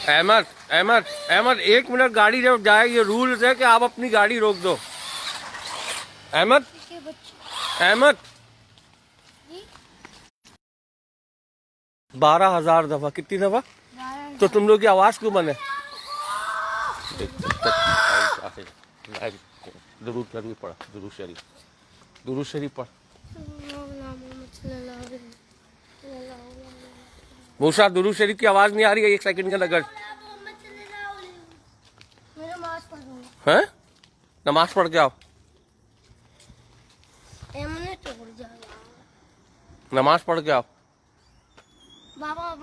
Ahmad Ahmad Ahmad 1 minute, गाड़ी जब जाए, ये रूल्स है कि आप अपनी गाड़ी रोक दो। अहमद अहमद 12,000 दफा, कितनी दफा? तो तुम लोग की आवाज क्यों बने? दुरूद शरीफ पढ़, दुरूद शरीफ पढ़। मूसा, दुरूद शरीफ की आवाज नहीं आ रही है 1 सेकंड के अंदर। हैं? नमाज पढ़ के आओ। नमाज पढ़ के आओ। बाबा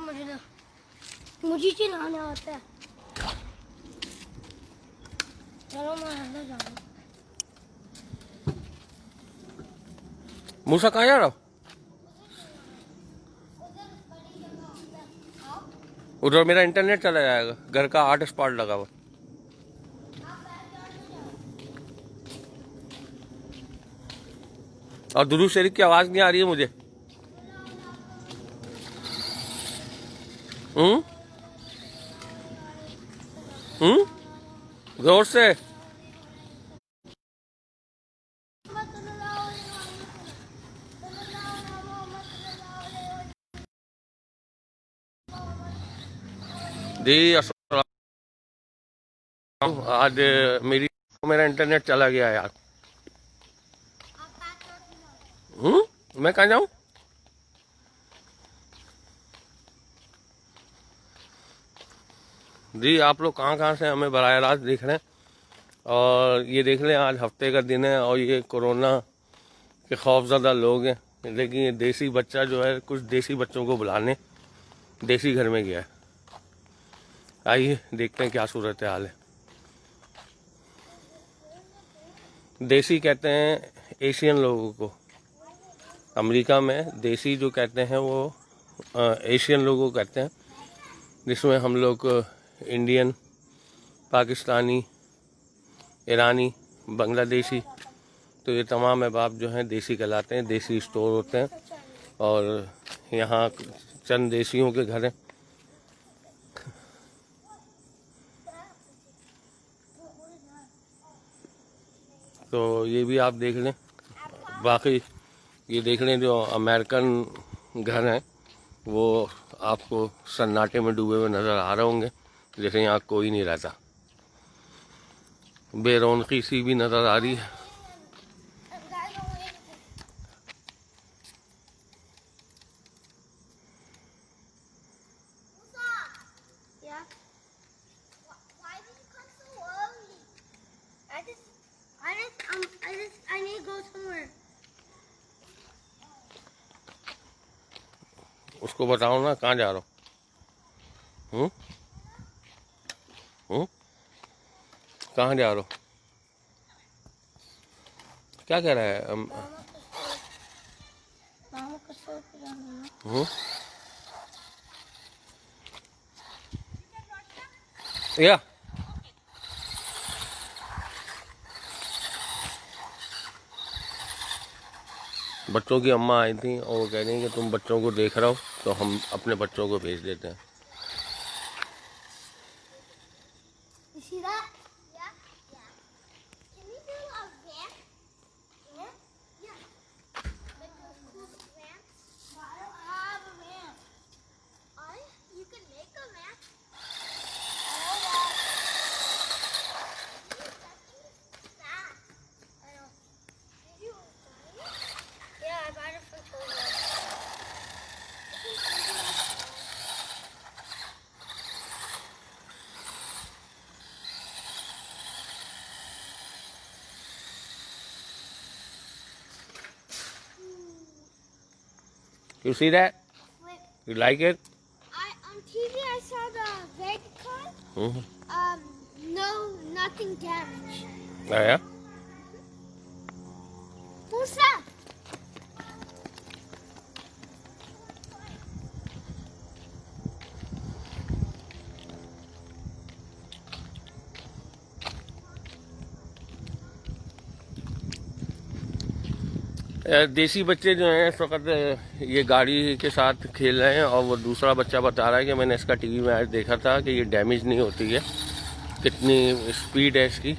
मुझे चिल्लाने आता है। चलो मैं अंदर जाऊँ। मूसा कहाँ जा रहा हो? उधर मेरा इंटरनेट चला जाएगा, घर का हॉटस्पॉट लगा हुआ। और दुरूद शरीफ की आवाज नहीं आ रही है मुझे। जोर से। जी आज मेरा इंटरनेट चला गया यार। मैं कहाँ जाऊँ? जी आप लोग कहाँ कहाँ से हमें बराह रास्त देख रहे हैं। और ये देख लें आज हफ्ते का दिन है और ये कोरोना के खौफज़दा लोग हैं, लेकिन ये देसी बच्चा जो है कुछ देसी बच्चों को बुलाने देसी घर में गया है। आइए देखते हैं क्या सूरत हाल है। देसी कहते हैं एशियन लोगों को, अमेरिका में देसी जो कहते हैं वो एशियन लोगों को कहते हैं, जिसमें हम लोग इंडियन, पाकिस्तानी, ईरानी, बांग्लादेशी, तो ये तमाम अहबाब जो हैं देसी कहलाते हैं। देसी स्टोर होते हैं और यहाँ चंद देसियों के घर हैं। तो ये भी आप देख लें। बाकी ये देख लें जो अमेरिकन घर हैं वो आपको सन्नाटे में डूबे हुए नज़र आ रहे होंगे, जैसे यहाँ कोई नहीं रहता। बेरौनकी सी भी नज़र आ रही है। उसको बताओ ना कहाँ जा रहा हो? कहाँ जा रहे हो? क्या कह रहा है? या बच्चों की अम्मा आई थी और वो कह रही हैं कि तुम बच्चों को देख रहे हो तो हम अपने बच्चों को भेज देते हैं। You see that? Wait, You like it? on TV I saw the red car. Mm-hmm. No, nothing damaged. Oh, yeah? Who's that? देसी बच्चे जो हैं इस वक्त ये गाड़ी के साथ खेल रहे हैं और वो दूसरा बच्चा बता रहा है कि मैंने इसका टीवी में आज देखा था कि ये डैमेज नहीं होती है, कितनी स्पीड है इसकी।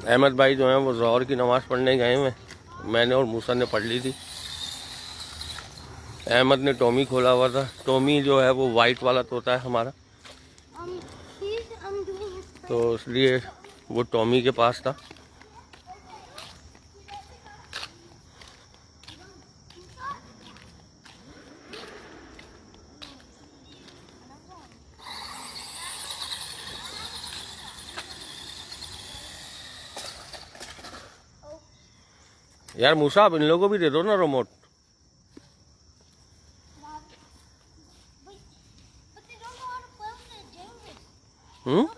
अहमद भाई जो हैं वो ज़ोहर की नमाज़ पढ़ने गए हैं, मैंने और मूसा ने पढ़ ली थी। अहमद ने टॉमी खोला हुआ था। टॉमी जो है वो वाइट वाला तोता है हमारा, तो इसलिए वो टॉमी के पास था। यार मूसा, अब इन लोगों को भी दे दो ना remote. Hmm.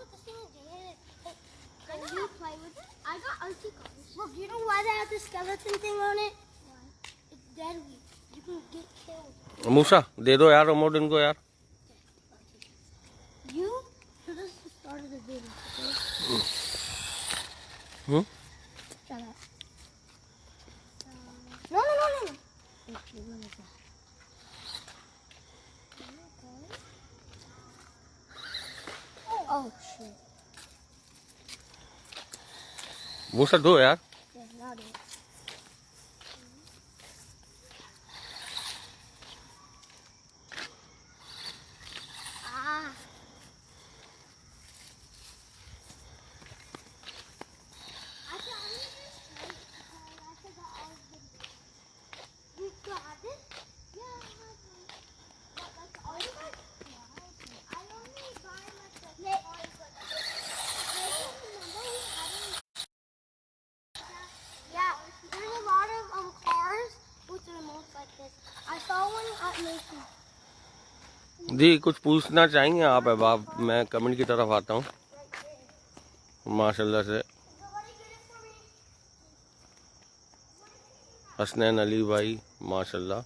Look, you know why they have the skeleton thing on it? It's deadly. You can get killed. मूसा दे दो यार रिमोट इनको यार। You? So this is the start of the video, okay? Hmm. Shut up. No, no, no, no, no. Okay, what is that? Oh, shit. मूसा दो यार। Yeah, not it. Ah. You got it? Yeah, that's all you got? I only buy Yeah, there's a lot of cars with remotes like this. I saw one at Macy's. जी कुछ पूछना चाहेंगे आप? अब आप, मैं comment की तरफ आता हूँ। माशाल्लाह से हसनैन अली भाई माशाल्लाह,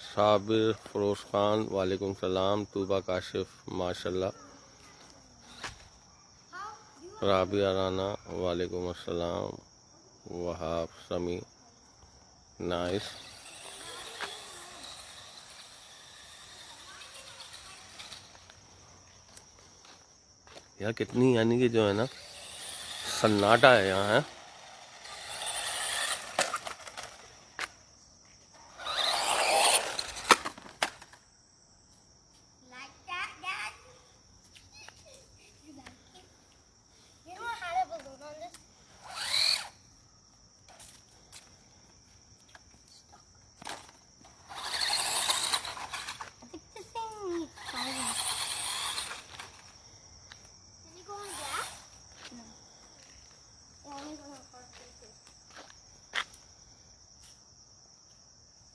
साबिर फरोज खान वालेकुम सलाम, तूबा काशिफ माशाल्लाह, राबिया राना वालेकुम अस्सलाम, वहाब समी नाइस। यार कितनी यानी कि जो है ना सन्नाटा है यहाँ है। Like that, Dad? You like it? You know I had a balloon on this? I think this thing needs firing. Did you go on gas? No. It only goes on hard places.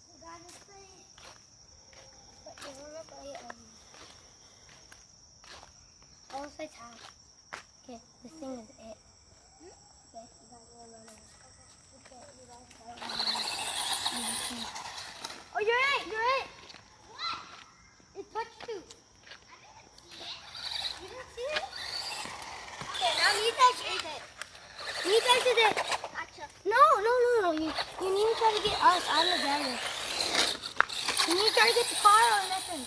You gotta play. But you wanna play I'll say tap. Okay, this thing is it. Okay, you guys will run it. Okay, you guys gotta run it. Oh, you're it! You're it! What? It touched you. I didn't see it. You didn't see it? Okay, now you touch it. You touch it. Gotcha. No. You need to try to get us out of the barrier. You need to try to get the car or nothing.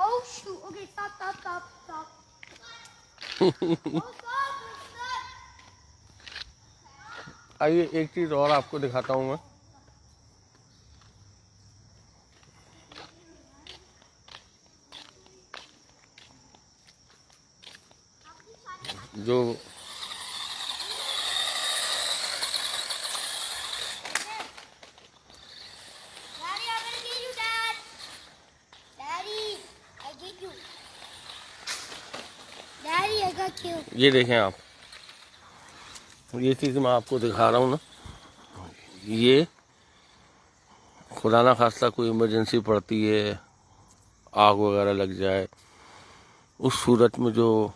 Oh shoot! Okay, stop. Oh, stop! आइए एक चीज़ और आपको दिखाता हूँ मैं। जो Daddy, I'm gonna get you, Dad. Daddy, I get you. cute. ये देखें आप, ये चीज़ मैं आपको दिखा रहा हूँ ना, ये खुदा ना खास्ता कोई इमरजेंसी पड़ती है, आग वगैरह लग जाए, उस सूरत में जो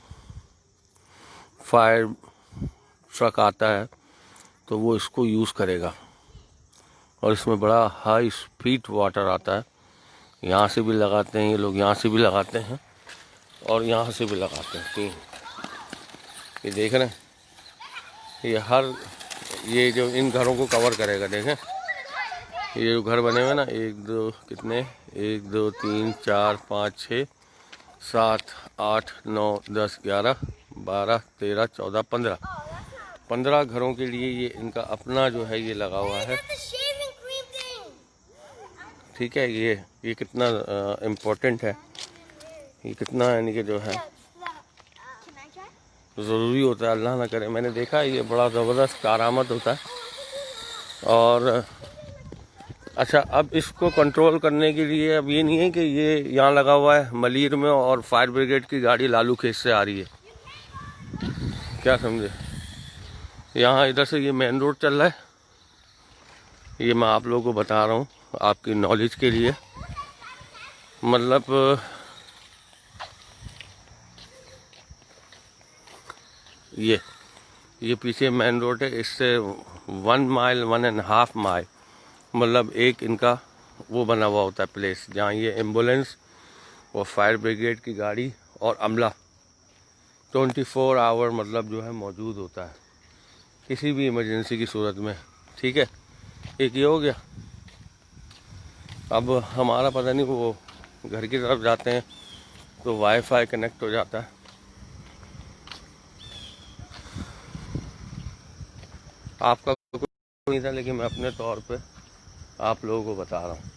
फायर ट्रक आता है तो वो इसको यूज़ करेगा। और इसमें बड़ा हाई स्पीड वाटर आता है, यहाँ से भी लगाते हैं ये लोग, यहाँ से भी लगाते हैं और यहाँ से भी लगाते हैं, तीन। ये देख रहे हैं, ये जो इन घरों को कवर करेगा। देखें ये जो घर बने हुए ना, 1 2 कितने, 1 2 3 4 5 6 7 8 9 10 11 12 13 14 15 घरों के लिए ये इनका अपना जो है ये लगा हुआ है। The shaving cream thing. ठीक है, ये कितना इम्पोर्टेंट है, ये कितना यानी कि जो है Can I try? ज़रूरी होता है। अल्लाह ना करे, मैंने देखा है ये बड़ा ज़बरदस्त कारआमद होता है। और अच्छा, अब इसको कंट्रोल करने के लिए अब ये नहीं है कि ये यहाँ लगा हुआ है मलीर में और फायर ब्रिगेड की गाड़ी लालू खेत से आ रही है, क्या समझे। यहाँ इधर से ये मेन रोड चल रहा है, ये मैं आप लोगों को बता रहा हूँ आपकी नॉलेज के लिए। मतलब ये पीछे मेन रोड है, इससे 1 माइल 1.5 माइल मतलब एक इनका वो बना हुआ होता है प्लेस, जहाँ ये एम्बुलेंस और फायर ब्रिगेड की गाड़ी और अमला 24 आवर मतलब जो है मौजूद होता है किसी भी इमरजेंसी की सूरत में। ठीक है, एक ये हो गया। अब हमारा पता नहीं, वो घर की तरफ जाते हैं तो वाईफाई कनेक्ट हो जाता है। आपका कोई नहीं था, लेकिन मैं अपने तौर पे आप लोगों को बता रहा हूँ।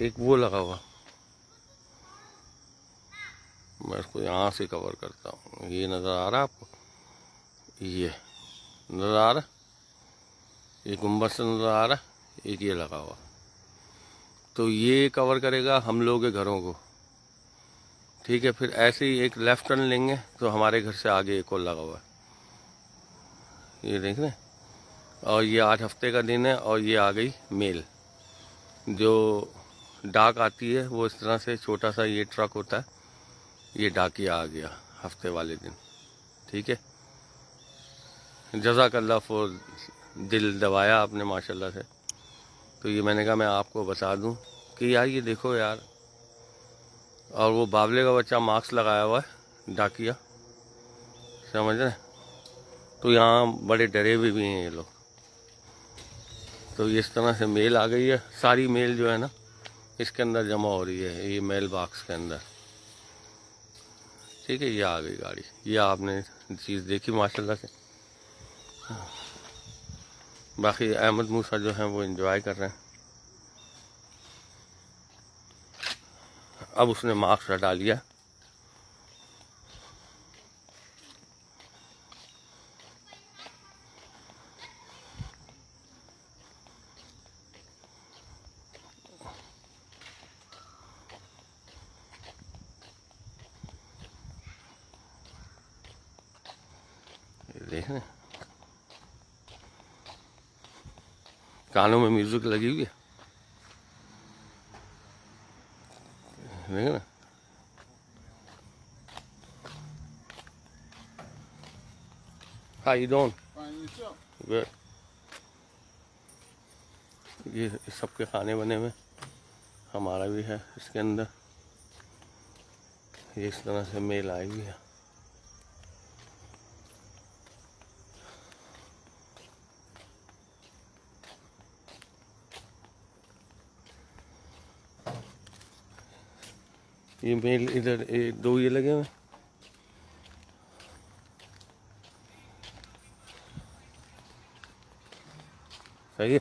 एक वो लगा हुआ, मैं इसको यहाँ से कवर करता हूँ, ये नज़र आ रहा है आपको, ये नज़र आ रहा, ये गुम्बद से नज़र आ रहा, एक ये लगा हुआ, तो ये कवर करेगा हम लोगों के घरों को। ठीक है, फिर ऐसे ही एक लेफ़्ट टर्न लेंगे तो हमारे घर से आगे एक और लगा हुआ है, ये देख रहे हैं। और ये 8 हफ्ते का दिन है, और ये आ गई मेल। जो डाक आती है वो इस तरह से छोटा सा ये ट्रक होता है, ये डाकिया आ गया हफ्ते वाले दिन। ठीक है, जज़ाकल्लाह फॉर दिल दबाया आपने माशाल्लाह से। तो ये मैंने कहा मैं आपको बता दूं कि यार ये देखो यार, और वो बाबले का बच्चा मास्क लगाया हुआ है डाकिया, समझ रहे हैं। तो यहाँ बड़े डरे हुए भी हैं ये लोग। तो इस तरह से मेल आ गई है, सारी मेल जो है ना इसके अंदर जमा हो रही है, ये मेल बॉक्स के अंदर। ठीक है, ये आ गई गाड़ी, ये आपने चीज़ देखी माशाल्लाह से। बाकी अहमद मूसा जो हैं वो एंजॉय कर रहे हैं। अब उसने मास्क हटा लिया। देख रहे हैं, कानों में म्यूजिक लगी हुई है, देख ना। How you doing? Fine yourself. Good. ये सबके खाने बने हुए, हमारा भी है इसके अंदर। ये इस तरह से मेल आई हुई है। ये मेल इधर दो ये लगे हुए, सही है।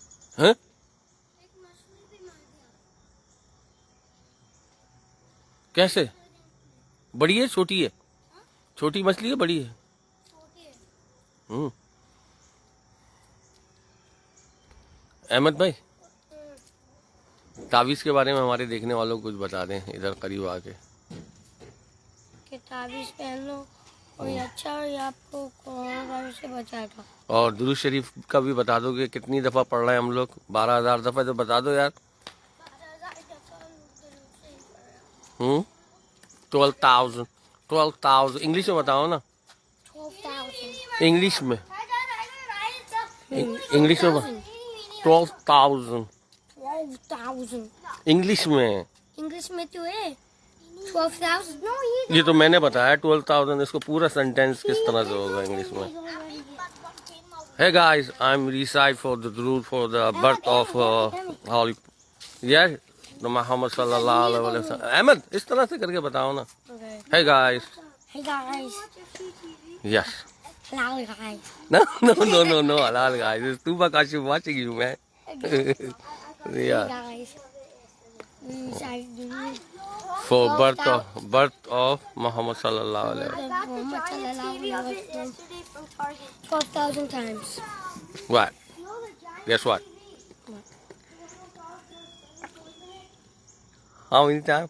कैसे? बड़ी है छोटी है? छोटी मछली है बड़ी है? अहमद भाई, तावीज़ के बारे में हमारे देखने वालों को कुछ बता दें इधर करीब आके। कि तावीज़ पहन लो और ये अच्छा और ये आपको कोरोना वायरस से बचाएगा। और दुरूद शरीफ का भी बता दो कि कितनी दफ़ा पढ़ रहे हैं हम लोग। 12,000 दफ़ा तो बता दो यार। 12,000 इंग्लिश में बताओ ना। 12,000 इंग्लिश में 12,000 इंग्लिश में। इंग्लिश में तो है 12,000। नो ये तो मैंने बताया 12,000। इसको पूरा सेंटेंस किस तरह से होगा इंग्लिश में? Hey guys, I'm recite for the durood for the birth of Holy, yeah, the Muhammad sallallahu alaihi wasallam. Ahmad, इस तरह से करके बताओ ना। Hey guys. Hey guys. Yes. Hello guys. No, halal guys. It's too much Kashif watching you, man. Yeah. Guys. For birth of Muhammad sallallahu alaihi wasallam. 12,000 times. What? Guess what? How many times?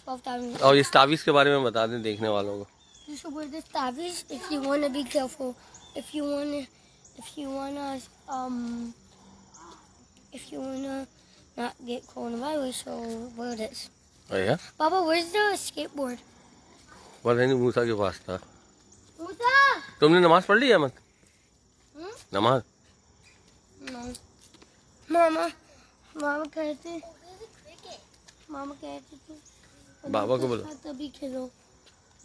12,000. और इस तावीज़ के बारे में बता दें देखने वालों को। You should wear this taviz if you want to be careful. If you wanna not get coronavirus, so wear this. Oh yeah? Baba, where's the skateboard? वरदानी मूसा के पास था। Musa! तुमने नमाज पढ़ ली अहमद? नमाज? No. Mama कहती थी बाबा को बोलो। तभी खेलो।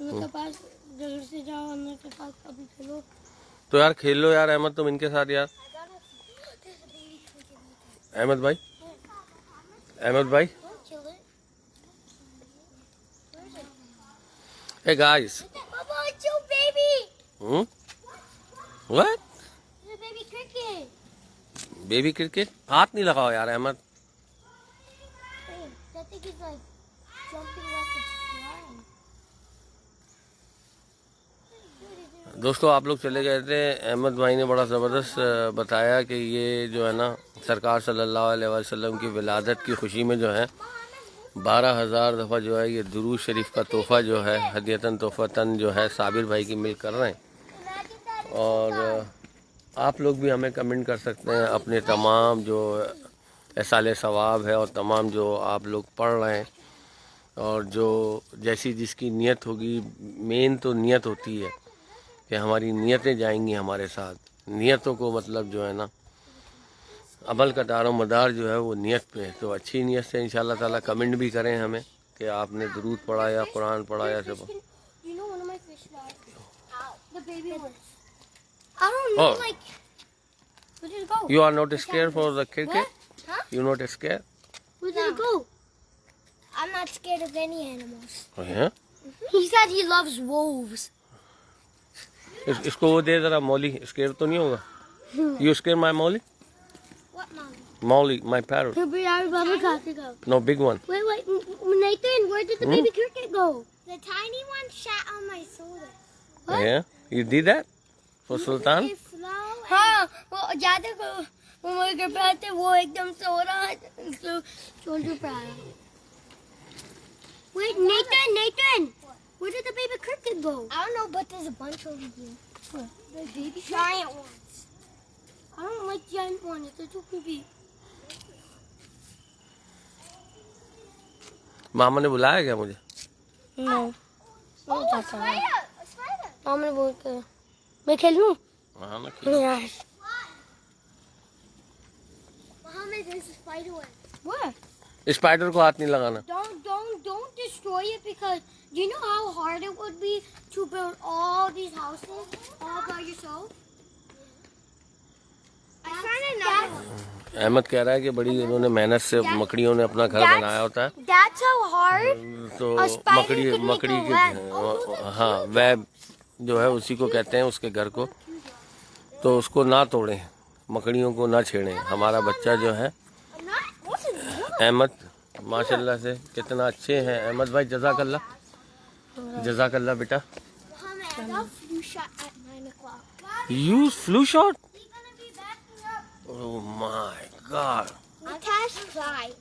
उनके पास जल्दी से जाओ, उनके पास तभी खेलो। तो यार खेल लो यार अहमद, तुम इनके साथ यार। अहमद भाई, Hey guys. Papa, it's your baby. What? It's a baby cricket. Baby cricket? हाथ नहीं लगाओ यार Ahmad. Hey, that thing is like jumping like it's flying. दोस्तों आप लोग चले गए थे, अहमद भाई ने बड़ा ज़बरदस्त बताया कि ये जो है ना सरकार सल्लल्लाहु अलैहि वसल्लम की विलादत की खुशी में जो है 12,000 दफ़ा जो है ये दुरूद शरीफ का तोहफ़ा जो है हदियतन तोहफ़तन जो है साबिर भाई की मिल कर रहे हैं। और आप लोग भी हमें कमेंट कर सकते हैं अपने तमाम जो एसाले सवाब है और तमाम जो आप लोग पढ़ रहे हैं और जो जैसी जिसकी नीयत होगी। मेन तो नीयत होती है कि हमारी नीयतें जाएंगी हमारे साथ। नीयतों को मतलब जो है ना अमल का दारो मदार जो है वो नीयत पे है। तो अच्छी नीयत से इंशाल्लाह ताला कमेंट भी करें हमें कि आपने दुरूद पढ़ा या कुरान पढ़ा या सब। You know one of my fish rods? The baby one. I don't know, Oh. like, where did it go? You are not scared for the cricket? Huh? You not scared? Where did it go? I'm not scared of any animals. Oh, yeah? He said he loves wolves. इसको वो दे जरा मौली। Square तो नहीं होगा? You scared my Molly? What mom? Molly, my parrot. Baby, our Baba got to go. No, big one. Wait, Nathan, where did the baby cricket go? The tiny one sat on my shoulder. Oh, yeah? You did that? For Sultan? हाँ, वो ज्यादा को वो मेरे घर पे आते वो एकदम सो रहा है तो शोल्डर पे आया। Wait, Nathan, where did the baby cricket go? I don't know, but there's a bunch over here. What? The baby giant ones. I don't like giant ones. They're too creepy. मामा ने बुलाया क्या मुझे? No. नहीं चाहता मैं। मामा ने बोल के मैं खेलूं? हाँ ना। Yes. Mohammed, there's a spider web. Where? Spider को हाथ नहीं लगाना। Don't destroy it because do you know how hard it would be to build all these houses all by yourself? I found another one. Ahmad कह रहा है कि बड़ी उन्होंने मेहनत से मकड़ियों ने अपना घर बनाया होता है। That's how hard. तो A spider could make मकड़ी a के web. हाँ वेब जो है उसी को कहते हैं उसके घर को। तो उसको ना तोड़ें, मकड़ियों को ना छेड़ें। हमारा बच्चा जो है What is that? अहमद माशाल्लाह से कितना अच्छे हैं। अहमद भाई जज़ाकल्लाह, जज़ाकल्लाह बेटा। I got flu shot at 9 o'clock. Use flu shot? Oh my god. Natasha cried.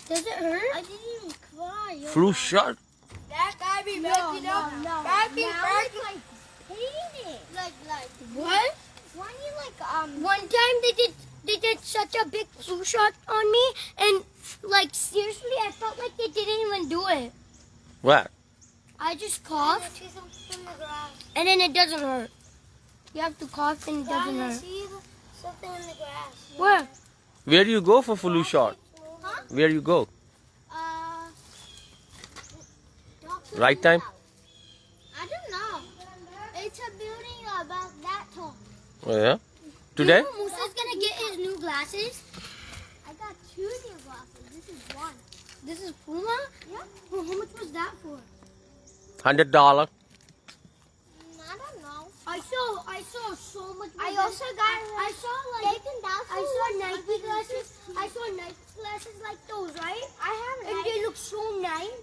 Does it hurt? I didn't even cry. Flu shot? That guy be backing up. That be backing. Like painting. Like. What? One time they did such a big flu shot on me, and like seriously, I felt like they didn't even do it. What? I just coughed, and then it doesn't hurt. You have to cough and it doesn't hurt. Something in the grass. Where? Where do you go for flu shot? Huh? Where you go? Right time? I don't know. It's a building about that tall. Oh yeah. Today? You know Musa's gonna get his new glasses. I got 2 new glasses. This is one. This is Puma? Yeah. Well, how much was that for? $100. I don't know. I saw so much. I also got. I saw like. I saw Nike glasses. I saw Nike glasses like those, right? I have. And they look so nice.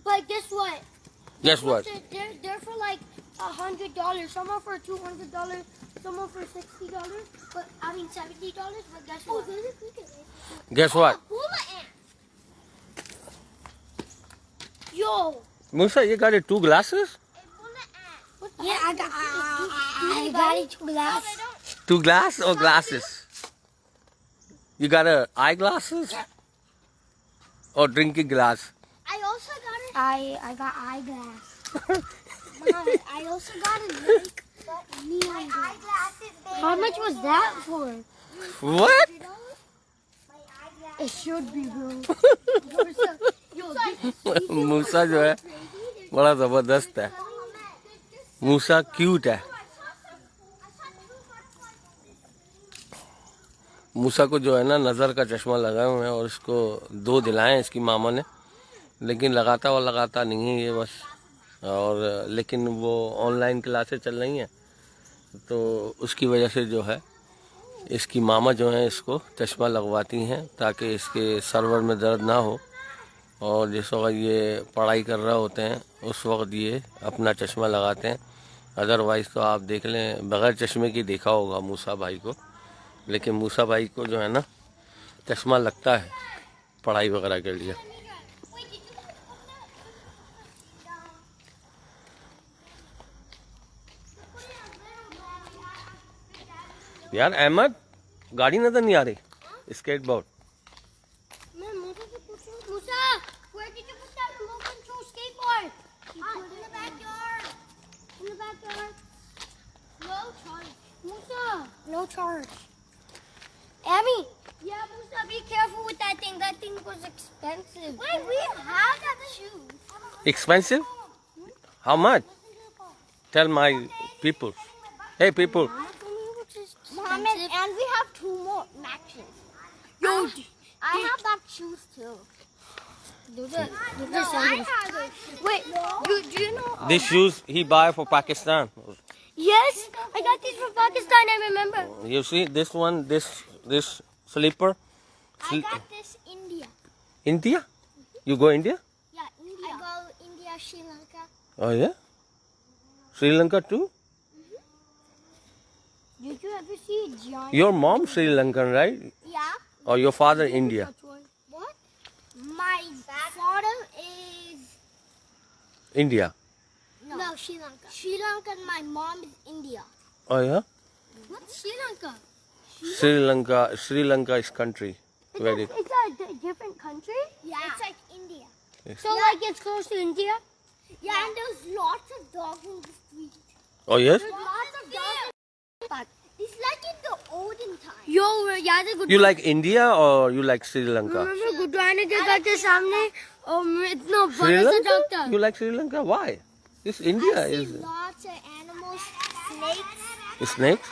But guess what? Guess what? They're for like $100. Some are for $200. Some are for $60. But I mean $70. But guess what? Guess what? Puma ant. Yo. Musa, you got it 2 glasses? Yeah, I got it 2 glasses. 2 glass or glasses? You got a eyeglasses? Or drinking glass? I also got it. I got eyeglass. Mom, I also got a neon glass. How much was that for? What? It should be, bro. मूसा जो है बड़ा जबरदस्त है। मूसा cute है। मूसा को जो है ना नज़र का चश्मा लगाए हुए हैं और इसको 2 दिलाए इसकी मामा ने, लेकिन लगाता नहीं है ये बस। और लेकिन वो ऑनलाइन क्लासेस चल रही हैं तो उसकी वजह से जो है इसकी मामा जो है इसको चश्मा लगवाती हैं ताकि इसके सर्वर में दर्द ना हो। और जिस वक्त ये पढ़ाई कर रहे होते हैं उस वक्त ये अपना चश्मा लगाते हैं। अदरवाइज़ तो आप देख लें बग़ैर चश्मे की देखा होगा मूसा भाई को, लेकिन मूसा भाई को जो है ना चश्मा लगता है पढ़ाई वगैरह के लिए। यार अहमद गाड़ी नजर नहीं आ रही, skateboard. Musa, where did you put that remote control skateboard? In the backyard. In the backyard. No charge. Musa, no charge. Abby. Yeah, Musa, be careful with that thing. That thing was expensive. Wait, we have that shoe. Expensive? How much? Tell my people. Hey people. Mohammed, and we have 2 more matches. Yo, I have that shoes too. Wait, do you know? This shoes he buy for Pakistan. Yes, I got these from Pakistan. I remember. You see this one, this slipper. I got this India. India? You go India? Yeah, India. I go India, Sri Lanka. Oh yeah. Sri Lanka too? Did you ever see a giant? Your mom Sri Lankan, right? Yeah. Or your father India? What? My father is India. no Sri Lanka. Sri Lanka and my mom is India. Oh yeah. What's Sri Lanka? Sri Lanka is country. Very. It's a different country? Yeah. It's like India. Yes. So like it's close to India? Yeah, and there's lots of dogs in the street. Oh yes. There's lots of dogs. It's like in the olden time. Yo, yeah, the good. You like India or you like Sri Lanka? Remember Gurdwara ke ghar ke samne itna Sri bada sa Lanka? doctor. You like Sri Lanka? Why? This India I see is lots of animals, snakes snakes.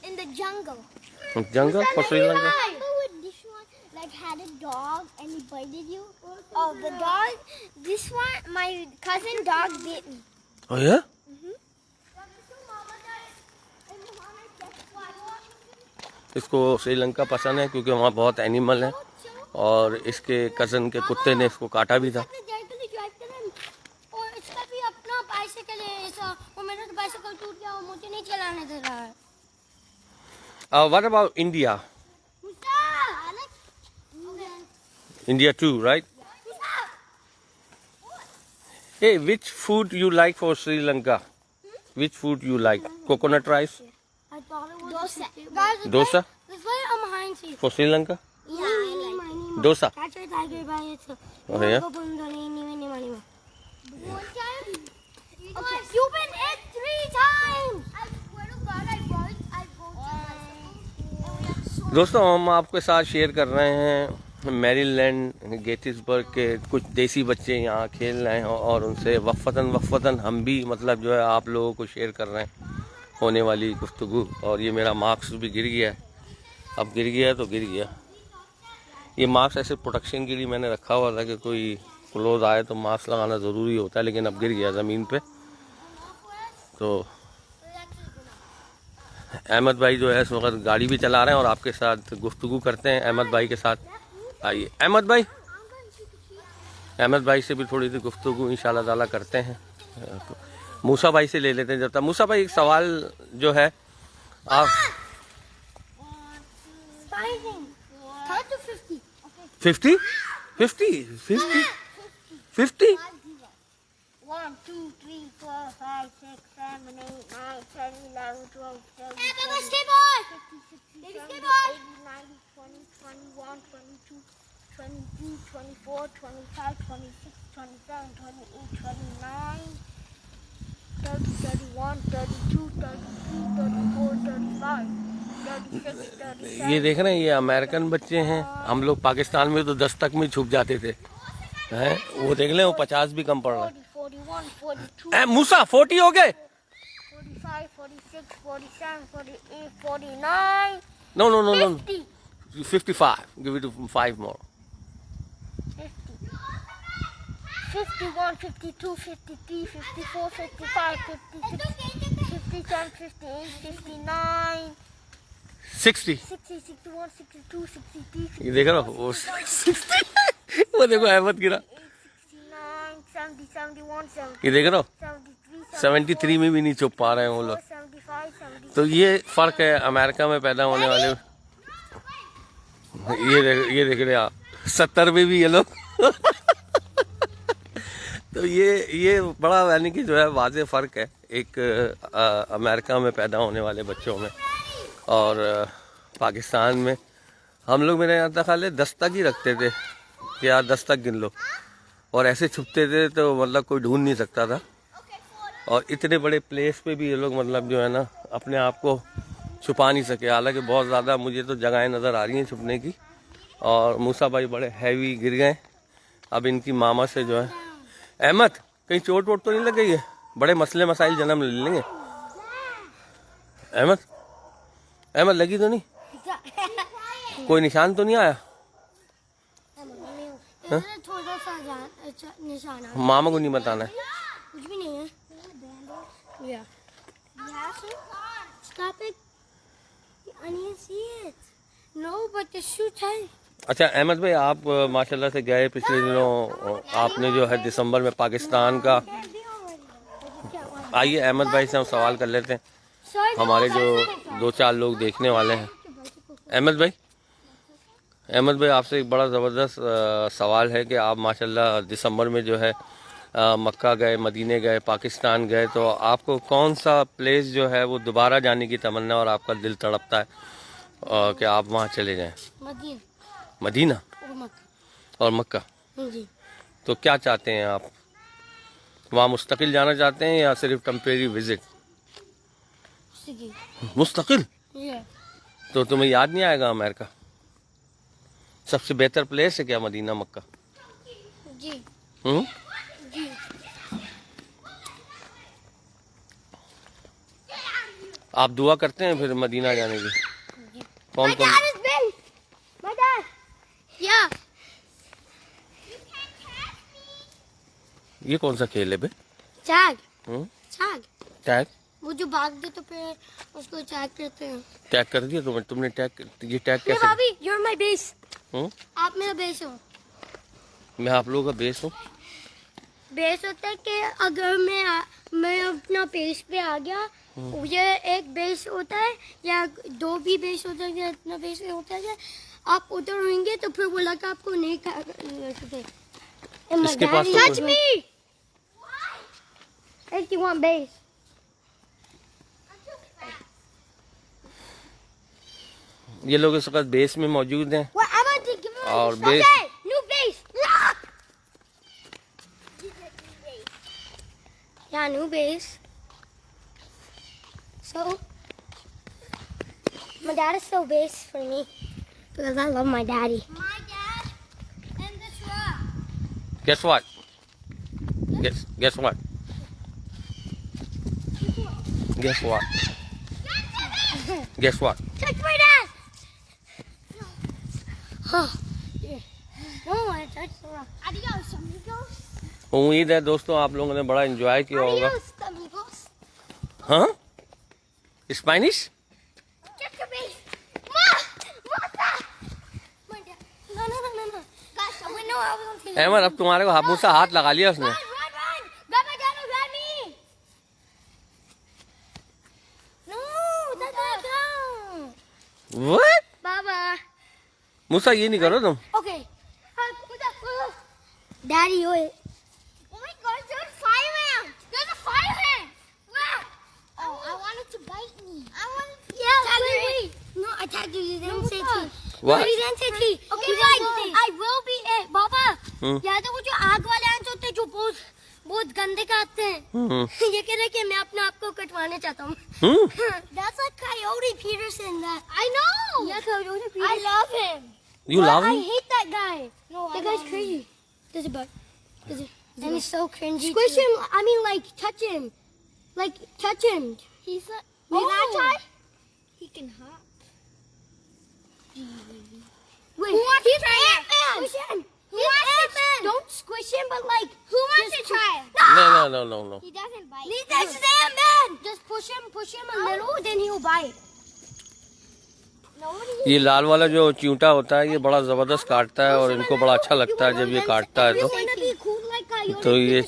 in the jungle. Jungle for Sri Lanka. Remember when this one like had a dog and he bited you? Oh, the dog. This one, my cousin dog bit me. Oh yeah. इसको श्रीलंका पसंद है क्योंकि वहाँ बहुत animal हैं और इसके cousin के कुत्ते ने इसको काटा भी था। और इसका भी अपना बाइसिकल है ऐसा, और मेरा तो बाइसिकल टूट गया और मुझे नहीं चलाने दे रहा है। What about India? India too, right? Hey, which food you like for Sri Lanka? Which food you like? Coconut rice? I thought it was dosa. Dosa? This way I'm behind you. For Sri Lanka? Yeah, I like Dosa? Catch a tiger by its. Oh, yeah? Okay, you've been hit 3 times. I swear to God, I brought your दोस्तों हम आपके साथ share कर रहे हैं Maryland Gettysburg के कुछ देसी बच्चे यहाँ खेल रहे हैं और उनसे वफ़तन हम भी मतलब जो है आप लोगों को शेयर कर रहे हैं होने वाली गुफ्तगू। और ये मेरा मार्क्स भी गिर गया है, अब गिर गया तो गिर गया। ये मार्क्स ऐसे प्रोटेक्शन के लिए मैंने रखा हुआ था कि कोई क्लोज आए तो मास्क लगाना ज़रूरी होता है, लेकिन अब गिर गया ज़मीन पे। तो अहमद भाई जो है इस वक्त गाड़ी भी चला रहे हैं और आपके साथ गुफ्तगू करते हैं अहमद भाई के साथ। आइए अहमद भाई से भी थोड़ी सी गुफ्तगू इंशाल्लाह ताला करते हैं। मूसा भाई से ले लेते हैं जब तक। मूसा भाई एक सवाल जो है आप 50 1, 2, 3, 4, 5, 6, 7, 8, 9, 10, 11, 12, 13, 14, 15, 16, 17, 18, 19, 20, 21, 22, 23, 24, 25, 26, 27, 28, 29, 30, 31, 32, 33, 34, 35, 36, 37। ये देख रहे हैं ये अमेरिकन बच्चे हैं। हम लोग पाकिस्तान में तो 10 तक में छुप जाते थे हैं, वो देख लें वो 50 भी कम पड़ रहा है। 41, 42, मूसा 40 हो गए? 45, 46, 47, 48, 49, No. 50, 55. Give it 5 more. 50, 51, 52, 53, 54, 55, 56, 57, 58, 59, 60. 60, 61, 62, 63, ये देख रहा हो वो 60 वो देखो अहमद गिरा। 69, 70, 71, 70, ये देख रहा हो 73, 73 में भी नहीं छुप पा रहे हैं वो लोग। 75, 76। तो ये फर्क है अमेरिका में पैदा होने वाले। ये देख रहे आप 70 में भी ये लोग तो ये बड़ा यानी कि जो है वाज़े फ़र्क है एक अमेरिका में पैदा होने वाले बच्चों में और पाकिस्तान में। हम लोग मेरे यहाँ तक खाली 10 तक ही रखते थे कि यार 10 तक गिन लो, और ऐसे छुपते थे तो मतलब कोई ढूंढ नहीं सकता था। और इतने बड़े प्लेस पे भी ये लोग मतलब जो है ना अपने आप को छुपा नहीं सके। हालांकि बहुत ज़्यादा मुझे तो जगहें नज़र आ रही हैं छुपने की। और मूसा भाई बड़े हैवी गिर गए। अब इनकी मामा से जो है अहमद कहीं चोट वोट तो नहीं लग गई है? बड़े मसले मसाइल जन्म ले लेंगे। अहमद लगी तो नहीं? कोई निशान तो नहीं आया? थोड़ा सा निशान है। मामा को नहीं बताना है। कुछ भी नहीं है। Yeah. Stop it. I need to see it. No, but the shoot है। अच्छा अहमद भाई आप माशाल्लाह से गए पिछले दिनों, आपने जो है दिसंबर में पाकिस्तान का। आइए अहमद भाई से हम सवाल कर लेते हैं, हमारे जो 2-4 लोग देखने वाले हैं। अहमद भाई आपसे एक बड़ा ज़बरदस्त सवाल है कि आप माशाल्लाह दिसंबर में जो है मक्का गए, मदीने गए, पाकिस्तान गए, तो आपको कौन सा प्लेस जो है वो दोबारा जाने की तमन्ना और आपका दिल तड़पता है कि आप वहाँ चले जाएं? मदीना और मक्का। जी। तो क्या चाहते हैं आप, वहाँ मुस्तकिल जाना चाहते हैं या सिर्फ टेम्परेरी विजिट? मुस्तकिल? तो तुम्हें याद नहीं आएगा अमेरिका? सबसे बेहतर प्लेस है क्या मदीना मक्का? जी। जी। आप दुआ करते हैं फिर मदीना जाने की? कौन कौन? ये कौन सा खेल है बे? टैग। टैग? वो जो भाग दे तो फिर उसको टैग करते हैं। टैग कर दिया तुमने? ये टैग कैसे? भाभी, you're my base. आप मेरा बेस हो। मैं आप लोगों का बेस हूँ। बेस होता है कि अगर मैं अपना बेस पे आ गया, ये एक बेस होता है या दो भी बेस होता है, या इतना बेस होता है, आप उधर होंगे तो फिर वो लड़का आपको नहीं खा सकते। इसके पास तो touch me. If you want base. ये लोग इस वक्त बेस में मौजूद हैं Well, I'm going to give him और okay, base new base. Yeah, new base. So, my dad is still base for me because I love my daddy. My dad and this rock. guess what guess what guess what guess what Touch my dad. Oh, yeah. No, I touched the rock. Adios, amigos. उम्मीद है दोस्तों आप लोगों ने बड़ा enjoy किया होगा। Adios, amigos. हाँ Spanish Get your base. Martha! My dad. No. Guys, we know I was on TV. Ahmed अब तुम्हारे को मुंह से हाथ लगा लिया उसने। Run! Grab my dad and grab me. No, that's not. What? Baba. मूसा ये नहीं करो तुम। Okay. Daddy, wait. Oh my God, there's a fire ant. There's a fire ant. Where? Oh, I wanted to bite me. Yeah, wait. No, I tagged you. You didn't say T. What? No, you didn't say T. Okay, fine. I will be it. Baba, याद है वो जो आग वाले ants होते हैं जो बहुत गंदे खाते हैं। ये कह रहे कि मैं अपने आप को कटवाने चाहता हूँ। That's like Coyote Peterson. That I know. Yeah, Coyote Peterson. I love him. You love I him? hate that guy. No, that guy's crazy. There's a bug. And he's so cringy. Squish him. I mean, like, touch him. Like, touch him. He's a... Wait, can I try? He can hop. Wait, who wants to try it? Squish him. Who wants to? Don't squish him, but like... Who wants to try it? No. He doesn't bite. That's Ant-Man. Just push him a little, then he'll bite. ये लाल वाला जो चींटा होता है ये बड़ा जबरदस्त काटता है और इनको बड़ा अच्छा लगता है जब ये काटता है तो ये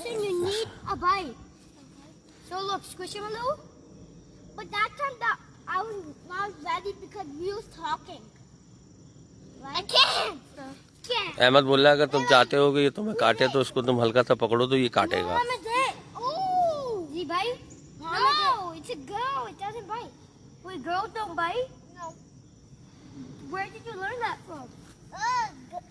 So look, squish him a little. But that time that I was not ready because we was talking. I can't. Ahmad बोल रहा है अगर तुम चाहते हो कि ये तुम्हें काटे तो उसको तुम हल्का सा पकड़ो तो ये काटेगा। Oh, does he bite? No, it's a girl. It doesn't bite. Wait, girls don't bite? No. Where did you learn that from?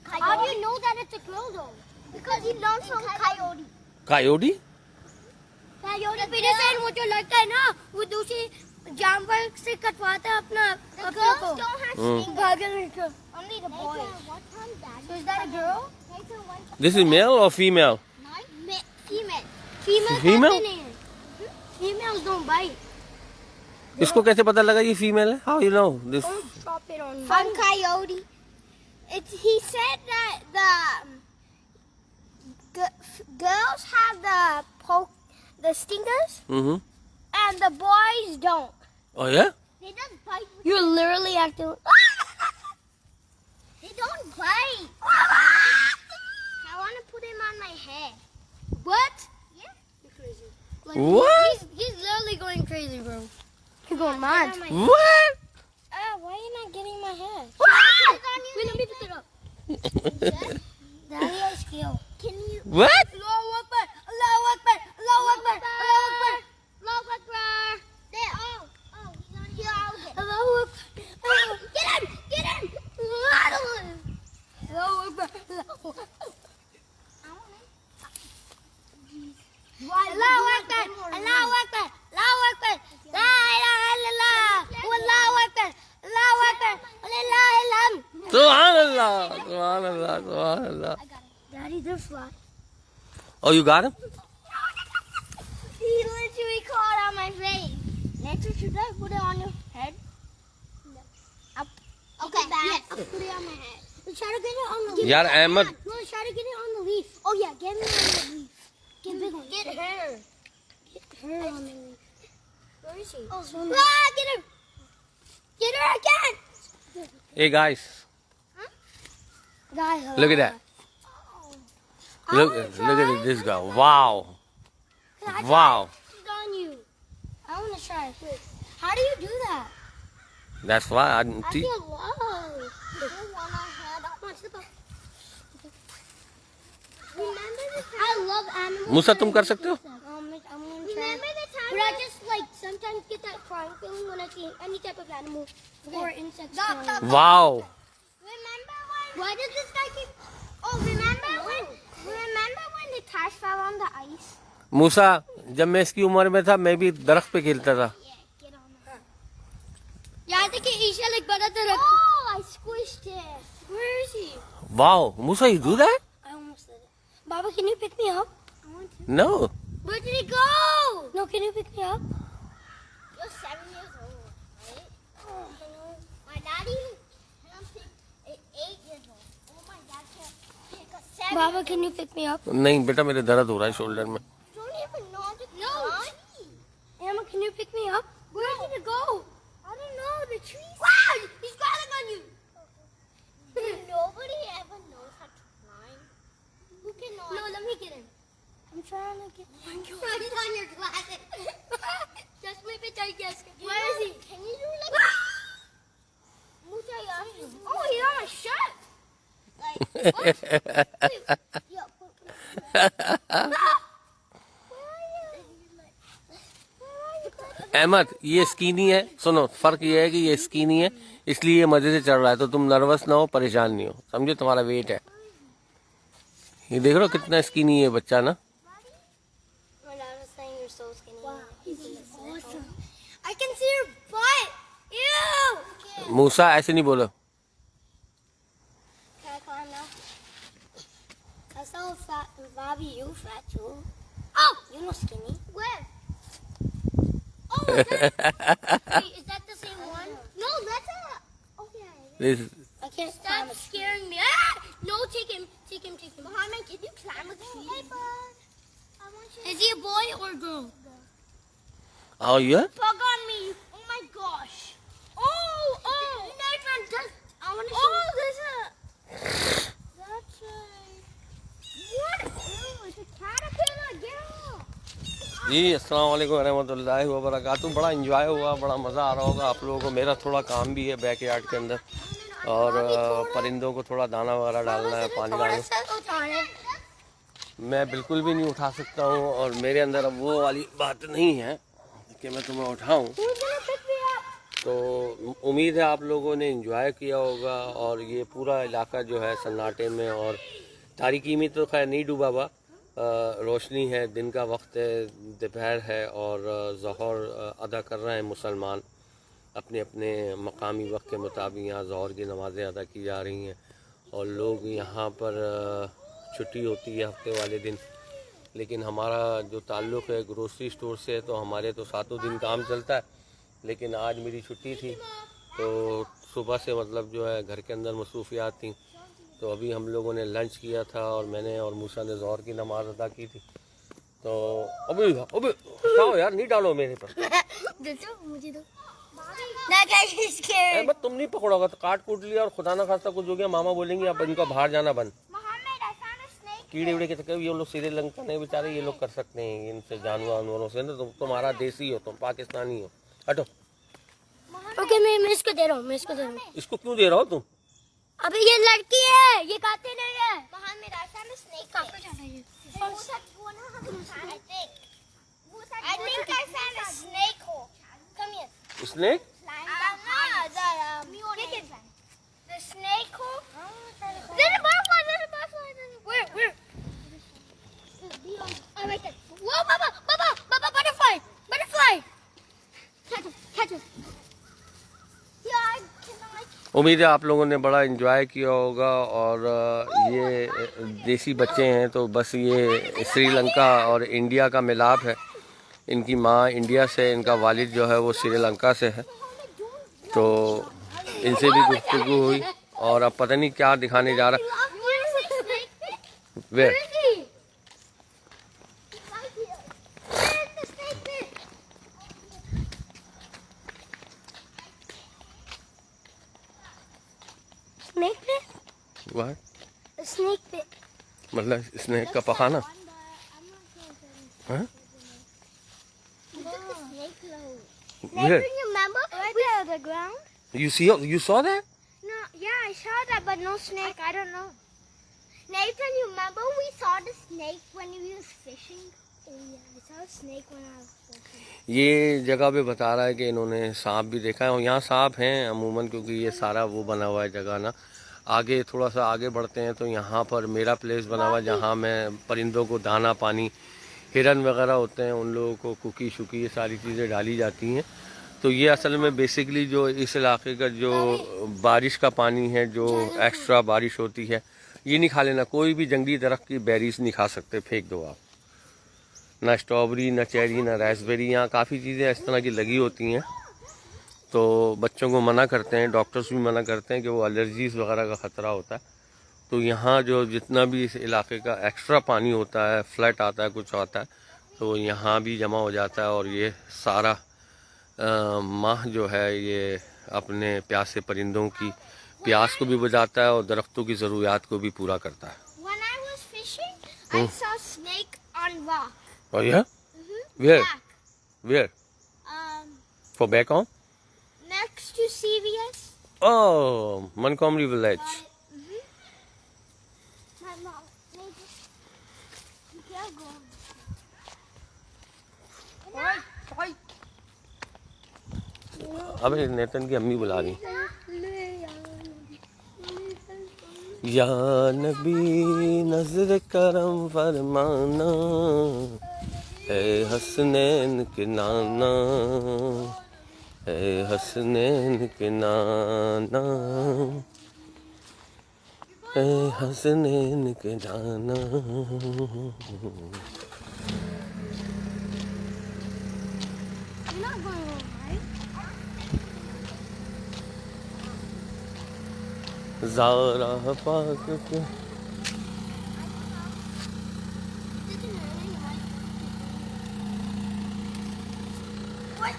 How do you know that it's a girl though? Because he learned from Coyote. कायोडी? Coyote Peterson, वो जो लड़का है ना, वो दूसरे जानवर से कटवाता है अपना को। Don't have stingers. Only the boys. So is that a girl? This is male or female? Female. Female? Females don't bite. इसको कैसे पता लगा ये फीमेल है? How you know this? Don't drop it on me. From Coyote. He said that the girls have the stingers and the boys don't. Oh yeah? They don't bite. You're literally acting. They don't bite. I want to put him on my head. What? Yeah. You're crazy. Like, What? He's literally going crazy, bro. You're going mad. What? Why are you not getting my head? Wait, let me pick it up. Daddy has skill. Can you? What? Allahu Akbar! Allahu Akbar! Allahu Akbar! Allahu Akbar! Allahu Akbar! They're all. Oh, he's on your head. Allahu Akbar! Get him! Get him! Allahu Akbar! Allahu Akbar! Allahu Akbar! Allahu Akbar! Allahu Akbar! La ilaha illallah! Allahu Akbar! Allahu Akbar! Lillahi alhamd! Subhanallah! Subhanallah! Subhanallah! Daddy, they're fly. Oh, you got him? He literally crawled on my face. Next, should I put it on your head? No. Okay, yes. I'll put it on my head. Try to get it on the leaf. यार Ahmad No, try to get it on the leaf. Oh yeah, get me on the leaf. Get big one. Get her. Get her on the leaf. Where is she? Oh, get her. Get her again. Hey guys, Guys, Look at that. Look at this guy. Wow. Wow. It's on you. I want to try. How do you do that? That's why I feel low. I love animals. मूसा तुम कर सकते हो? I'm gonna try. But I just like sometimes get that crying feeling when I see any type of animal or insect. Wow. Remember when? Why does this guy keep? Oh, remember when the tires fell on the ice? मूसा जब मैं इसकी उम्र में था मैं भी दरख्त पे खेलता था. Yeah, get on that. Yeah, I think Isha like better than. Oh, I squished it. Where is he? Wow. Musa, you do that? I almost did it. Baba, can you pick me up? I want to. No. Where did he go? No, can you pick me up? You're 7 years old, right? Oh. My daddy is 8 years old. Oh, my dad can't pick a 7. Baba, can you pick me up? नहीं बेटा मेरे दर्द हो रहा है shoulder में. Don't even know the tree. Emma, can you pick me up? Where did it go? I don't know. The tree. Wow! He's crawling on you. Nobody ever knows how to climb. Who can know? No, let me get him. I'm trying to get him. He's on your glasses. Just leave it there, yes. Where is he? Can you do like Oh, he's on my shirt. Like, yo, Ahmad ये स्कीनी है. सुनो फर्क ये है कि ये स्कीनी है इसलिए ये मजे से चढ़ रहा है. तो तुम नर्वस ना हो परेशान नहीं हो. समझे तुम्हारा वेट है. ये देख रहे हो कितना स्कीनी है बच्चा ना. My dad was saying you're so skinny. Wow, he's awesome. I can see your butt. Ew. मूसा ऐसे नहीं बोलो. Can I climb now? I saw fat Bobby, you fat too. Oh, you're not skinny. Where? Oh, is that the same one? No, that's a. Oh yeah. This I can't. Stop scaring me. Ah! No, take him. Muhammad, can you climb a tree? Hey, bud. Is he a boy or a girl? oh yeah. Bug on me. Oh my gosh. Oh. Nathan, I want to. Oh, there's a. That's a. What? Ew, it's a caterpillar. Get off. जी अस्सलाम वालेकुम रहमतुल्लाहि व बरकातुहू. बड़ा enjoy हुआ. बड़ा मज़ा आ रहा होगा आप लोगों को. मेरा थोड़ा काम भी है बैकयार्ड के अंदर और परिंदों को थोड़ा दाना वगैरह डालना है, पानी डालना. मैं बिल्कुल भी नहीं उठा सकता हूँ और मेरे अंदर अब वो वाली बात नहीं है कि मैं तुम्हें उठाऊँ. तो उम्मीद है आप लोगों ने इंजॉय किया होगा. और ये पूरा इलाका जो है सन्नाटे में और तारीकी में तो खैर नहीं डूबा हुआ. रोशनी है, दिन का वक्त है, दोपहर है और ज़ोहर अदा कर रहे हैं मुसलमान. अपने अपने मकामी वक्त के मुताबिक यहाँ ज़ोहर की नमाज़ें अदा की जा रही हैं और लोग यहाँ पर छुट्टी होती है हफ्ते वाले दिन. लेकिन हमारा जो ताल्लुक़ है ग्रोसरी स्टोर से है तो हमारे तो सातों दिन काम चलता है. लेकिन आज मेरी छुट्टी थी तो सुबह से मतलब जो है घर के अंदर मसरूफ़ियात थी. तो अभी हम लोगों ने लंच किया था और मैंने और मूसा ने ज़ोहर की नमाज़ अदा की थी. तो अभी हटाओ यार, नहीं डालो मेरे पर. मुझे दो. That guy is scared. Ahmad तुम नहीं पकड़ोगा तो काट कूट लिया और खुदा ना खास्ता कुछ हो गया मामा बोलेंगे अब इनका बाहर जाना बंद. Mohammed, I found a snake. कीड़े उड़े के चक्कर ये लोग श्रीलंका नहीं बेचारे ये लोग कर सकते हैं इनसे जानवरों से ना. तुम्हारा देसी हो, तुम पाकिस्तानी हो. हटो. ओके मैं इसको दे रहा हूँ. इसको क्यों दे रहा हो तुम? अबे ये लड़की है, ये खाते नहीं है. Mohammed, I found a snake. कहाँ पे जाना है ये? I think I found a snake hole. Come here. Snake? The snake hole. There's a butterfly. Where? Oh, right there. Whoa, Baba, butterfly. Catch it. Yeah, I cannot. उम्मीद है आप लोगों ने बड़ा एंजॉय किया होगा. और ये देसी बच्चे हैं तो बस ये श्रीलंका और इंडिया का मिलाप है. इनकी माँ इंडिया से, इनका वालिद जो है वो श्रीलंका से है. तो इनसे भी गुफ्तगू हुई और अब पता नहीं क्या दिखाने जा रहा. वे Snake pit? What? snake pit. मतलब स्नेक का पखाना। हाँ? We took the snake load. Where? Nathan, you remember? Right there on the ground. You saw that? No, yeah, I saw that, but no snake. I don't know. Nathan, you remember we saw the snake when we was fishing? Oh yeah, I saw a snake when I was fishing. ये जगह पे बता रहा है कि इन्होंने सांप भी देखा है और यहाँ सांप हैं अमूमन, क्योंकि ये सारा वो बना हुआ है जगह ना। आगे थोड़ा सा आगे बढ़ते हैं तो यहाँ पर मेरा प्लेस बना हुआ है जहाँ मैं परिंदों को दाना पानी, हिरन वगैरह होते हैं उन लोगों को कुकी शुकी ये सारी चीज़ें डाली जाती हैं। तो ये असल में बेसिकली जो इस इलाके का जो बारिश का पानी है, जो एक्स्ट्रा बारिश होती है, ये नहीं खा लेना। कोई भी जंगली दरख्त की बेरीज नहीं खा सकते, फेंक दो आप। ना स्ट्रॉबेरी, ना चेरी, ना रास्पबेरी, यहाँ काफ़ी चीज़ें इस तरह की लगी होती हैं। तो बच्चों को मना करते हैं, डॉक्टर्स भी मना करते हैं कि वो एलर्जीज़ वगैरह का ख़तरा होता है। तो यहाँ जो जितना भी इस इलाके का एक्स्ट्रा पानी होता है, फ्लड आता है, कुछ आता है, तो यहाँ भी जमा हो जाता है और ये सारा माह जो है ये अपने प्यासे परिंदों की प्यास को भी बुझाता है और दरख्तों की ज़रूरियात को भी पूरा करता है। When I was fishing, I saw snake on rock. Oh yeah? Where? Back. Where? For back home? Next to CVS. Oh, Montgomery Village. My mom. अबे नेतन की अम्मी बुला रही। या नबी नजर करम फरमाना, ए हसनैन के नाना, ए हसनैन के नाना, ए हसनैन के नाना। You're not going home, right? Zaara पाक के What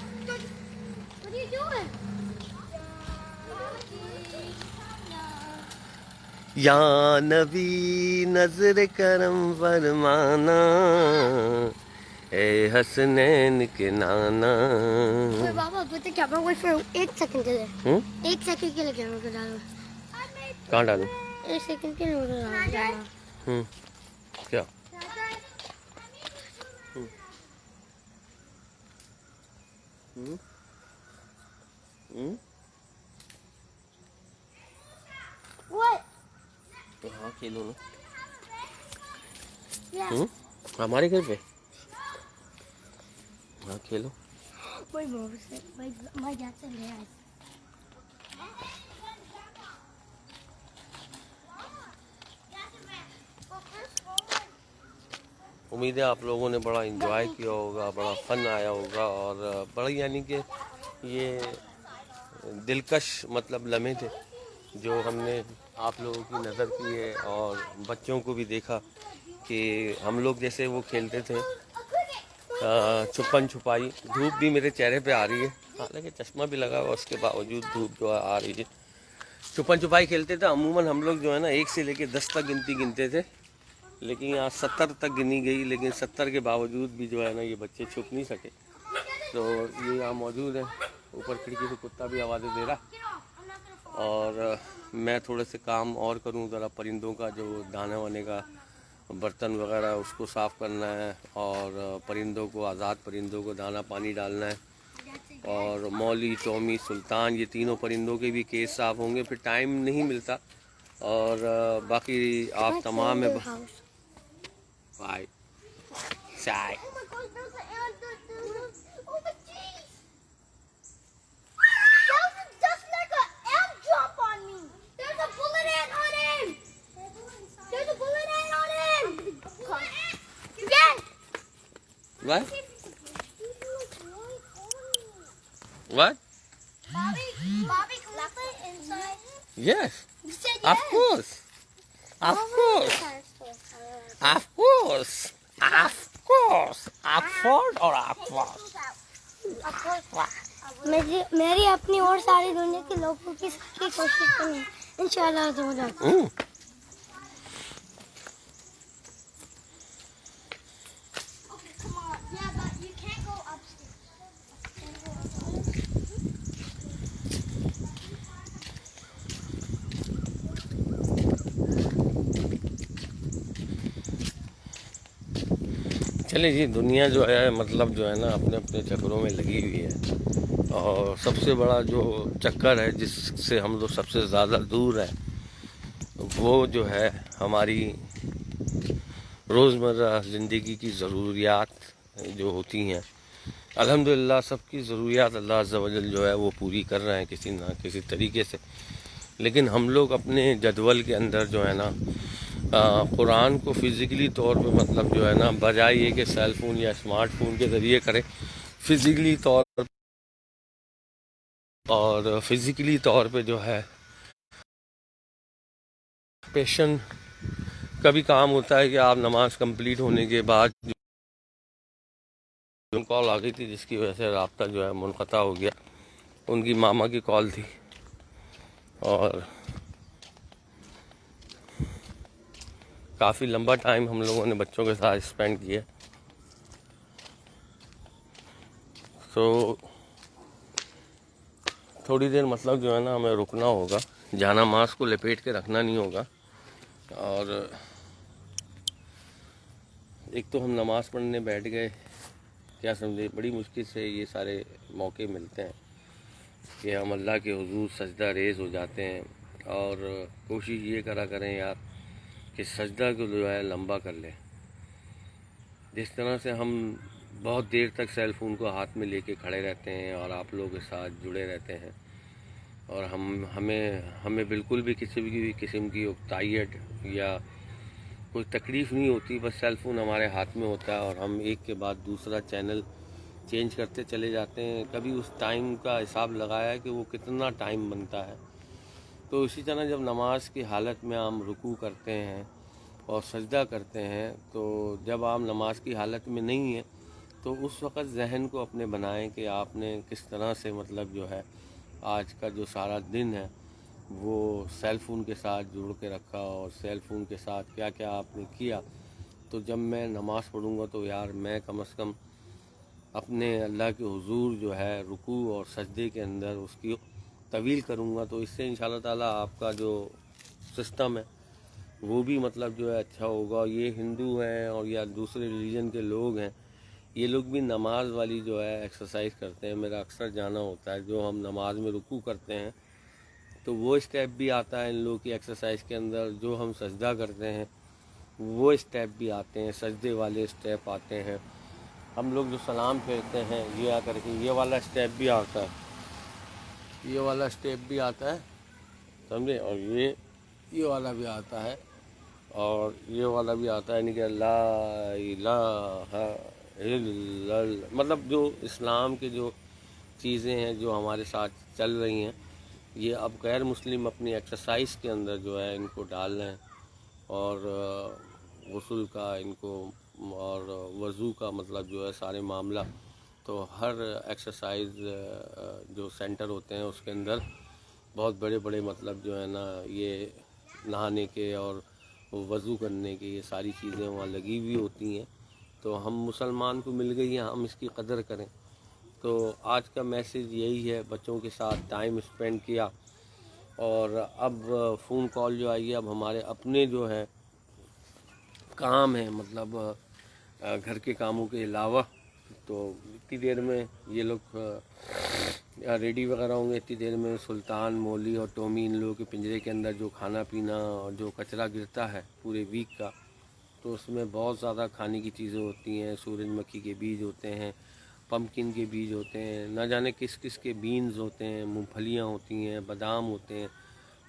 are you doing? या नबी नजर करम फरमाना, ए हसनैन के नाना। Wait, Baba, put the camera away for 1 second के लिए। 1 second के लिए कैमरा को डालो। कहाँ डालूं? 1 second के लिए डालो। क्या? What? तो हाँ खेलो ना। Yeah. हमारे घर पे हाँ खेलो। My mom said, my dad said yes. उम्मीद है आप लोगों ने बड़ा एंजॉय किया होगा, बड़ा फन आया होगा और बड़ा यानी कि ये दिलकश मतलब लम्हे थे जो हमने आप लोगों की नज़र की है और बच्चों को भी देखा कि हम लोग जैसे वो खेलते थे छुपन छुपाई। धूप भी मेरे चेहरे पे आ रही है, हालांकि चश्मा भी लगा हुआ, उसके बावजूद धूप जो आ रही है। छुपन छुपाई खेलते थे अमूमन हम लोग जो है ना 1 से लेके 10 तक गिनती गिनते थे, लेकिन यहाँ 70 तक गिनी गई, लेकिन 70 के बावजूद भी जो है ना ये बच्चे छुप नहीं सके। तो ये यहाँ मौजूद है, ऊपर खिड़की से कुत्ता भी आवाज़ें दे रहा और मैं थोड़े से काम और करूँ, ज़रा परिंदों का जो दाना वाने का बर्तन वगैरह उसको साफ़ करना है और परिंदों को, आज़ाद परिंदों को दाना पानी डालना है और मौली, टॉमी, सुल्तान ये तीनों परिंदों के भी केस साफ़ होंगे, फिर टाइम नहीं मिलता। और बाकी आप तमाम में बाय चाय What? What? Bobby, left it inside. Yes. You said Of yes. course. Of course. Of course. Of course. Afford or afford? मेरी अपनी और सारी दुनिया के लोगों की कोशिश करनी इंशाल्लाह हो जाएगा। चलिए जी, दुनिया जो है मतलब जो है ना अपने अपने चक्करों में लगी हुई है, और सबसे बड़ा जो चक्कर है जिससे हम लोग सबसे ज़्यादा दूर है वो जो है हमारी रोज़मर्रा ज़िंदगी की ज़रूरियात जो होती हैं। अल्हम्दुलिल्लाह सबकी ज़रूरियात अल्लाह अज़्ज़ा वजल जो है वो पूरी कर रहे हैं किसी ना किसी तरीके से। लेकिन हम लोग अपने जदवल के अंदर जो है ना कुरान को फ़िज़िकली तौर पे मतलब जो है ना बजाय ये कि सेल फ़ोन या स्मार्टफोन के ज़रिए करें, फ़िज़िकली तौर और फिज़िकली तौर पे जो है पेशन का भी काम होता है कि आप नमाज कंप्लीट होने के बाद जो कॉल आ गई थी जिसकी वजह से राब्ता जो है मुनक़ता हो गया, उनकी मामा की कॉल थी और काफ़ी लंबा टाइम हम लोगों ने बच्चों के साथ स्पेंड किया। तो थोड़ी देर मतलब जो है ना हमें रुकना होगा, जाना मास्क को लपेट के रखना नहीं होगा। और एक तो हम नमाज़ पढ़ने बैठ गए, क्या समझे, बड़ी मुश्किल से ये सारे मौके मिलते हैं कि हम अल्लाह के हुजूर सजदा रेज़ हो जाते हैं। और कोशिश ये करा करें यार कि सजदा को जो है लंबा कर लें। जिस तरह से हम बहुत देर तक सेल फ़ोन को हाथ में लेके खड़े रहते हैं और आप लोगों के साथ जुड़े रहते हैं, और हमें बिल्कुल भी किसी भी किस्म की उकताईयत या कोई तकलीफ़ नहीं होती, बस सेल फ़ोन हमारे हाथ में होता है और हम एक के बाद दूसरा चैनल चेंज करते चले जाते हैं। कभी उस टाइम का हिसाब लगाया है कि वो कितना टाइम बनता है। तो इसी तरह जब नमाज की हालत में हम रुकू करते हैं और सजदा करते हैं, तो जब आप नमाज की हालत में नहीं हैं तो उस वक़्त ज़हन को अपने बनाएं कि आपने किस तरह से मतलब जो है आज का जो सारा दिन है वो सेल फ़ोन के साथ जोड़ के रखा और सेल फ़ोन के साथ क्या क्या आपने किया। तो जब मैं नमाज़ पढ़ूँगा तो यार मैं कम से कम अपने अल्लाह के हुजूर जो है रुकू और सजदे के अंदर उसकी तवील करूँगा, तो इससे इंशाअल्लाह ताला आपका जो सिस्टम है वो भी मतलब जो है अच्छा होगा। ये हिंदू हैं और या दूसरे रिलीजन के लोग हैं, ये लोग भी नमाज वाली जो है एक्सरसाइज करते हैं। मेरा अक्सर जाना होता है, जो हम नमाज में रुकू करते हैं तो वो स्टेप भी आता है इन लोगों की एक्सरसाइज के अंदर। जो हम सजदा करते हैं वो स्टेप भी आते हैं, सजदे वाले स्टेप आते हैं। हम लोग जो सलाम फेरते हैं ये आकर के ये वाला स्टेप भी आता है, ये वाला स्टेप भी आता है, समझे, और ये वाला भी आता है और ये वाला भी आता है, यानी कि ला इलाहा इल्लल्लाह। मतलब जो इस्लाम के जो चीज़ें हैं जो हमारे साथ चल रही हैं, ये अब गैर मुस्लिम अपनी एक्सरसाइज के अंदर जो है इनको डाल रहे हैं। और गुस्ल का इनको और वज़ू का मतलब जो है सारे मामला, तो हर एक्सरसाइज जो सेंटर होते हैं उसके अंदर बहुत बड़े बड़े मतलब जो है ना ये नहाने के और वज़ू करने के ये सारी चीज़ें वहाँ लगी हुई होती हैं। तो हम मुसलमान को मिल गई हैं, हम इसकी कदर करें। तो आज का मैसेज यही है, बच्चों के साथ टाइम स्पेंड किया और अब फ़ोन कॉल जो आई है, अब हमारे अपने जो है काम है मतलब घर के कामों के अलावा, तो इतनी देर में ये लोग रेडी वगैरह होंगे, इतनी देर में सुल्तान, मौली और टॉमी इन लोगों के पिंजरे के अंदर जो खाना पीना और जो कचरा गिरता है पूरे वीक का, तो उसमें बहुत ज़्यादा खाने की चीज़ें होती हैं। सूरजमुखी के बीज होते हैं, पम्पकिन के बीज होते हैं, न जाने किस किस के बीन्स होते हैं, मूंगफलियाँ होती हैं, बादाम होते हैं,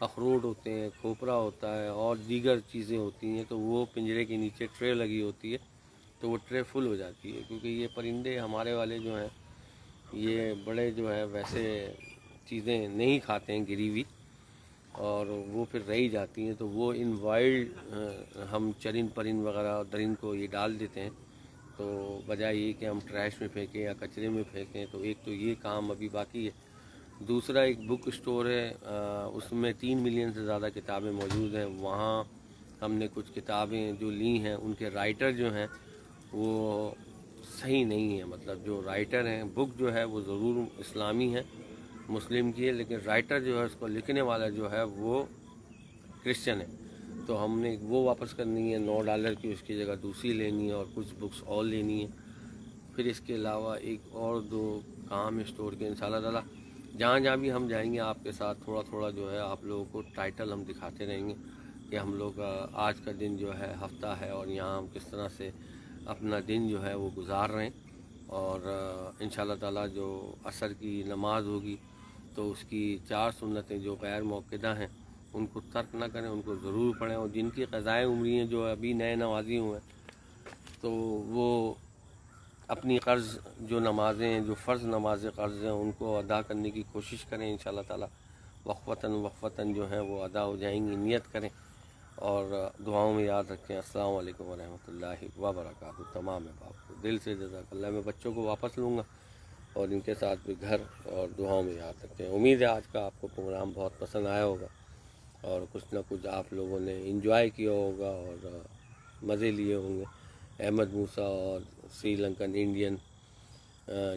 अखरोट होते हैं, खोपरा होता है और दीगर चीज़ें होती हैं। तो वो पिंजरे के नीचे ट्रे लगी होती है, तो वो ट्रे फुल हो जाती है, क्योंकि ये परिंदे हमारे वाले जो हैं ये बड़े जो है वैसे चीज़ें नहीं खाते हैं गिरी हुई, और वो फिर रही जाती हैं। तो वो इन वाइल्ड हम चरिन परिंद वगैरह दरिंद को ये डाल देते हैं, तो बजाय ये कि हम ट्रैश में फेंकें या कचरे में फेंकें। तो एक तो ये काम अभी बाकी है। दूसरा एक बुक स्टोर है, उसमें 3 मिलियन से ज़्यादा किताबें मौजूद हैं। वहाँ हमने कुछ किताबें जो ली हैं उनके राइटर जो हैं वो सही नहीं है। मतलब जो राइटर हैं, बुक जो है वो ज़रूर इस्लामी है, मुस्लिम की है, लेकिन राइटर जो है उसको लिखने वाला जो है वो क्रिश्चियन है। तो हमने वो वापस करनी है $9 की, उसकी जगह दूसरी लेनी है और कुछ बुक्स और लेनी है। फिर इसके अलावा एक और 2 काम है स्टोर के। इंशाल्लाह ताला जहाँ जहाँ भी हम जाएंगे आपके साथ थोड़ा थोड़ा जो है आप लोगों को टाइटल हम दिखाते रहेंगे कि हम लोग आज का दिन जो है हफ्ता है और यहाँ हम किस तरह से अपना दिन जो है वो गुजार रहे हैं। और इंशाल्लाह ताला जो असर की नमाज़ होगी तो उसकी 4 सुन्नतें जो गैर मौक़िदा हैं उनको तर्क ना करें, उनको ज़रूर पढ़ें। और जिनकी क़ज़ाए उम्री हैं, जो अभी नए नवाज़ी हुए हैं, तो वो अपनी क़र्ज़ जो नमाज़ें हैं, जो फ़र्ज़ नमाज़ें क़र्ज़ हैं, उनको अदा करने की कोशिश करें। इंशाल्लाह ताला वक़्फ़तन जो हैं वो अदा हो जाएंगी। नियत करें और दुआओं में याद रखें। अस्सलाम वालेकुम व रहमतुल्लाहि व बरकातहू। तमाम अहबाब को दिल से जज़ाकल्लाह। मैं बच्चों को वापस लूँगा और इनके साथ भी घर और दुआओं में याद रखें। उम्मीद है आज का आपको प्रोग्राम बहुत पसंद आया होगा और कुछ ना कुछ आप लोगों ने इंजॉय किया होगा और मज़े लिए होंगे। अहमद मूसा और श्रीलंकन इंडियन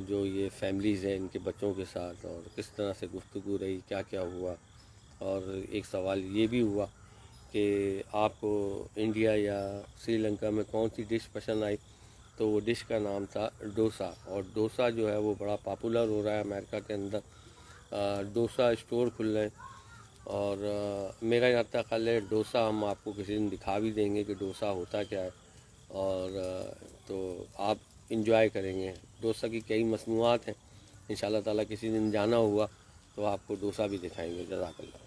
जो ये फैमिलीज़ हैं इनके बच्चों के साथ और किस तरह से गुफ्तगू रही, क्या क्या हुआ। और एक सवाल ये भी हुआ कि आपको इंडिया या श्रीलंका में कौन सी डिश पसंद आई, तो वो डिश का नाम था डोसा। और डोसा जो है वो बड़ा पॉपुलर हो रहा है अमेरिका के अंदर। डोसा स्टोर खुल रहे हैं और मेरा यहाँ तक ख्याल है डोसा हम आपको किसी दिन दिखा भी देंगे कि डोसा होता क्या है। और तो आप इंजॉय करेंगे। डोसा की कई मसनूआत हैं। इंशाल्लाह ताला किसी दिन जाना हुआ तो आपको डोसा भी दिखाएंगे। जज़ाकल्लाह।